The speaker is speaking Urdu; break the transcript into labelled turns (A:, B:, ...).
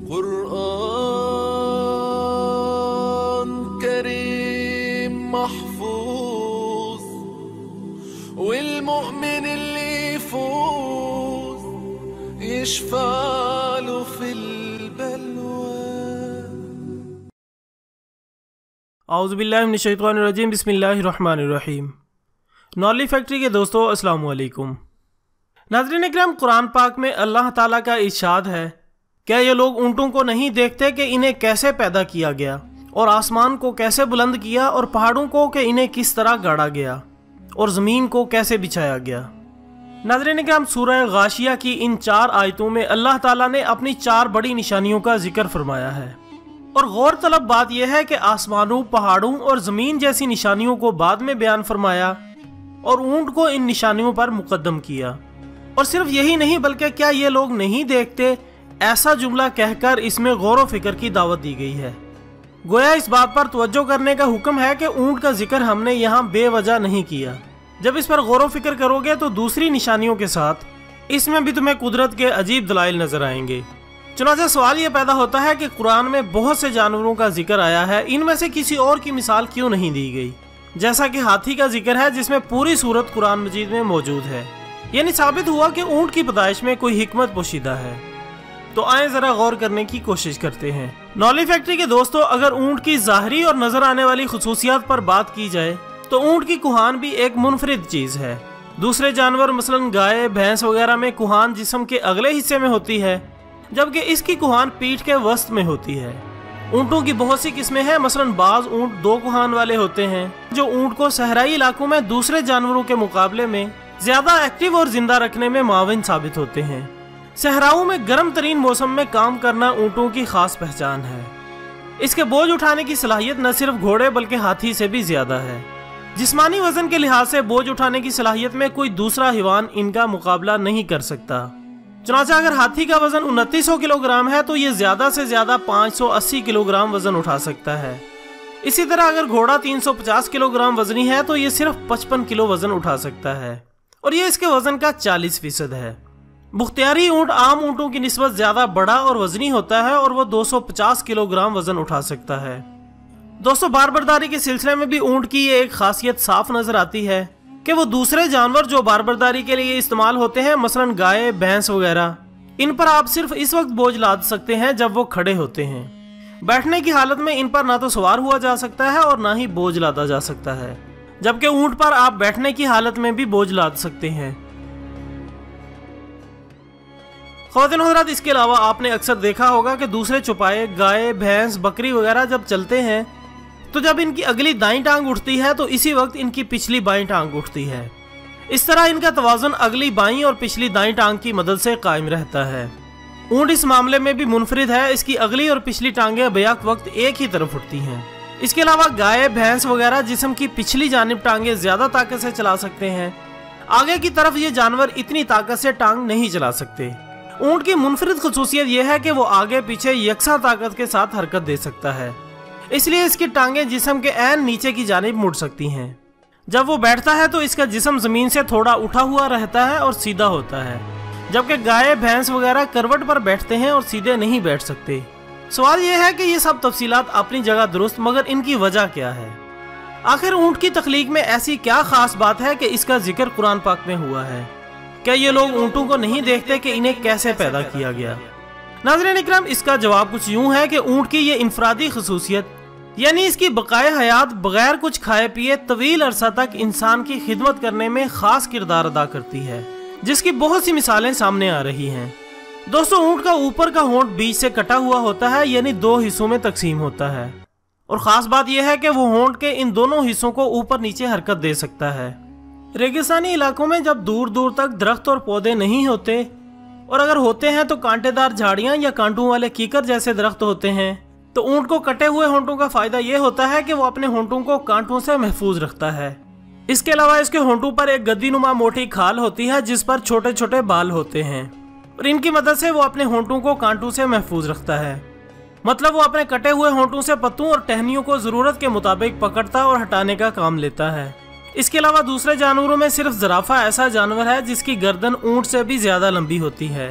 A: قرآن كريم محفوظ والمؤمن اللي يفوز يشفع له في البلوى.
B: اعوذ باللہ من الشیطان الرجیم. بسم اللہ الرحمن الرحیم. نالج فیکٹری کے دوستو السلام علیکم. ناظرین اکرام، قرآن پاک میں اللہ تعالیٰ کا ارشاد ہے، کیا یہ لوگ اونٹوں کو نہیں دیکھتے کہ انہیں کیسے پیدا کیا گیا، اور آسمان کو کیسے بلند کیا، اور پہاڑوں کو کہ انہیں کس طرح گاڑا گیا، اور زمین کو کیسے بچھایا گیا. ناظرین اکرام، سورہ غاشیہ کی ان 4 آیتوں میں اللہ تعالیٰ نے اپنی 4 بڑی نشانیوں کا ذکر فرمایا ہے. اور غور طلب بات یہ ہے کہ آسمانوں، پہاڑوں اور زمین جیسی نشانیوں کو بعد میں بیان فرمایا اور اونٹ کو ان نشانیوں پر مقدم کیا. اور صرف یہی نہیں بلکہ کیا یہ لوگ نہیں دیکھتے، ایسا جملہ کہہ کر اس میں غور و فکر کی دعوت دی گئی ہے. گویا اس بات پر توجہ کرنے کا حکم ہے کہ اونٹ کا ذکر ہم نے یہاں بے وجہ نہیں کیا. جب اس پر غور و فکر کرو گے تو دوسری نشانیوں کے ساتھ اس میں بھی تمہیں قدرت کے عجیب دلائل نظر آئیں گے. چنانچہ سوال یہ پیدا ہوتا ہے کہ قرآن میں بہت سے جانوروں کا ذکر آیا ہے، ان میں سے کسی اور کی مثال کیوں نہیں دی گئی؟ جیسا کہ ہاتھی کا ذکر ہے جس میں پوری صورت قرآن مجید میں موجود ہے. یعنی ثابت ہوا کہ اونٹ کی پیدائش میں کوئی حکمت پوشیدہ ہے. تو آئیں ذرا غور کرنے کی کوشش کرتے ہیں. نالج فیکٹری کے دوستو، اگر اونٹ کی ظاہری اور نظر آنے والی خصوصیات پر بات کی جائے تو اونٹ کی کوہان بھی ایک منفرد چیز ہے. دوسرے جانور مثلا گائے، بھینس وغیرہ میں کوہان جسم کے اگلے حصے میں ہوتی ہے، جبکہ اس کی کوہان پیٹھ کے وسط میں ہوتی ہے. اونٹوں کی بہت سی قسمیں ہیں، مثلا بعض اونٹ 2 کوہان والے ہوتے ہیں جو اونٹ کو صحرائی علاقوں میں دوسرے جانوروں کے مقابلے میں زیادہ ایکٹیو اور زندہ رکھنے میں معاون ثابت ہوتے ہیں. صحراؤں میں گرم ترین موسم میں کام کرنا اونٹوں کی خاص پہچان ہے. اس کے بوجھ اٹھانے کی صلاحیت نہ صرف گھوڑے بلکہ ہاتھی سے بھی زیادہ ہے. جسمانی وزن کے لحاظ سے بوجھ اٹھانے کی صلاحیت میں کوئی دوسرا حیوان ان کا مقابلہ نہیں کر سکتا. چنانچہ اگر ہاتھی کا وزن 2900 کلو گرام ہے تو یہ زیادہ سے زیادہ 580 کلو گرام وزن اٹھا سکتا ہے. اسی طرح اگر گھوڑا 350 کلو گرام وزنی ہے تو یہ صرف 55 کلو وزن اٹھا سکتا ہے، اور یہ اس کے وزن کا 40% ہے. بختیاری اونٹ عام اونٹوں کی نسبت زیادہ بڑا اور وزنی ہوتا ہے اور وہ 250 کلو گرام وزن اٹھا سکتا ہے. دوستو، باربرداری کے سلسلے میں بھی اونٹ کی یہ ایک خاصیت صاف نظر آتی ہے کہ وہ دوسرے جانور جو باربرداری کے لیے استعمال ہوتے ہیں، مثلا گائے، بھینس وغیرہ، ان پر آپ صرف اس وقت بوجھ لاد سکتے ہیں جب وہ کھڑے ہوتے ہیں. بیٹھنے کی حالت میں ان پر نہ تو سوار ہوا جا سکتا ہے اور نہ ہی بوجھ لادا جا سکتا ہے، جبکہ اونٹ پر آپ بیٹھنے کی حالت میں بھی بوجھ لاد سکتے ہیں. خواتین حضرات، اس کے علاوہ آپ نے اکثر دیکھا ہوگا کہ دوسرے چوپائے، گائے، بھینس، بکری وغیرہ جب چلتے ہیں تو جب ان کی اگلی دائیں ٹانگ اٹھتی ہے تو اسی وقت ان کی پچھلی بائیں ٹانگ اٹھتی ہے. اس طرح ان کا توازن اگلی بائیں اور پچھلی دائیں ٹانگ کی مدد سے قائم رہتا ہے. اونٹ اس معاملے میں بھی منفرد ہے، اس کی اگلی اور پچھلی ٹانگیں بیک وقت ایک ہی طرف اٹھتی ہیں. اس کے علاوہ گائے، بھینس وغیرہ جسم کی پچھلی جانب ٹانگیں زیادہ طاقت سے چلا سکتے ہیں، آگے کی طرف یہ جانور اتنی طاقت سے ٹانگ نہیں چلا سکتے. اونٹ کی منفرد خصوصیت یہ ہے کہ وہ آگے پیچھے یکساں طاقت کے ساتھ حرکت دے سکتا ہے، اس لیے اس کی ٹانگیں جسم کے عین نیچے کی جانب مڑ سکتی ہیں. جب وہ بیٹھتا ہے تو اس کا جسم زمین سے تھوڑا اٹھا ہوا رہتا ہے اور سیدھا ہوتا ہے، جبکہ گائے، بھینس وغیرہ کروٹ پر بیٹھتے ہیں اور سیدھے نہیں بیٹھ سکتے. سوال یہ ہے کہ یہ سب تفصیلات اپنی جگہ درست، مگر ان کی وجہ کیا ہے؟ آخر اونٹ کی تخلیق میں ایسی کیا خاص بات ہے کہ اس کا ذکر قرآن پاک میں ہوا ہے؟ کیا یہ لوگ اونٹوں کو نہیں دیکھتے کہ انہیں کیسے پیدا کیا گیا؟ ناظرین اکرام، اس کا جواب کچھ یوں ہے کہ اونٹ کی یہ انفرادی خصوصیت، یعنی اس کی بقائے حیات بغیر کچھ کھائے پیے طویل عرصہ تک انسان کی خدمت کرنے میں خاص کردار ادا کرتی ہے، جس کی بہت سی مثالیں سامنے آ رہی ہیں. دوستو، اونٹ کا اوپر کا ہونٹ بیچ سے کٹا ہوا ہوتا ہے، یعنی 2 حصوں میں تقسیم ہوتا ہے، اور خاص بات یہ ہے کہ وہ ہونٹ کے ان دونوں حصوں کو اوپر نیچے حرکت دے سکتا ہے. ریگستانی علاقوں میں جب دور دور تک درخت اور پودے نہیں ہوتے، اور اگر ہوتے ہیں تو کانٹے دار جھاڑیاں یا کانٹوں والے کیکر جیسے درخت ہوتے ہیں، تو اونٹ کو کٹے ہوئے ہونٹوں کا فائدہ یہ ہوتا ہے کہ وہ اپنے ہونٹوں کو کانٹوں سے محفوظ رکھتا ہے. اس کے علاوہ اس کے ہونٹوں پر ایک گدی نما موٹی کھال ہوتی ہے جس پر چھوٹے چھوٹے بال ہوتے ہیں، اور ان کی مدد سے وہ اپنے ہونٹوں کو کانٹوں سے محفوظ رکھتا ہے. مطلب وہ اپنے کٹے ہوئے ہونٹوں سے پتوں اور ٹہنیوں کو ضرورت کے مطابق پکڑتا اور ہٹانے کا کام لیتا ہے. اس کے علاوہ دوسرے جانوروں میں صرف زرافہ ایسا جانور ہے جس کی گردن اونٹ سے بھی زیادہ لمبی ہوتی ہے.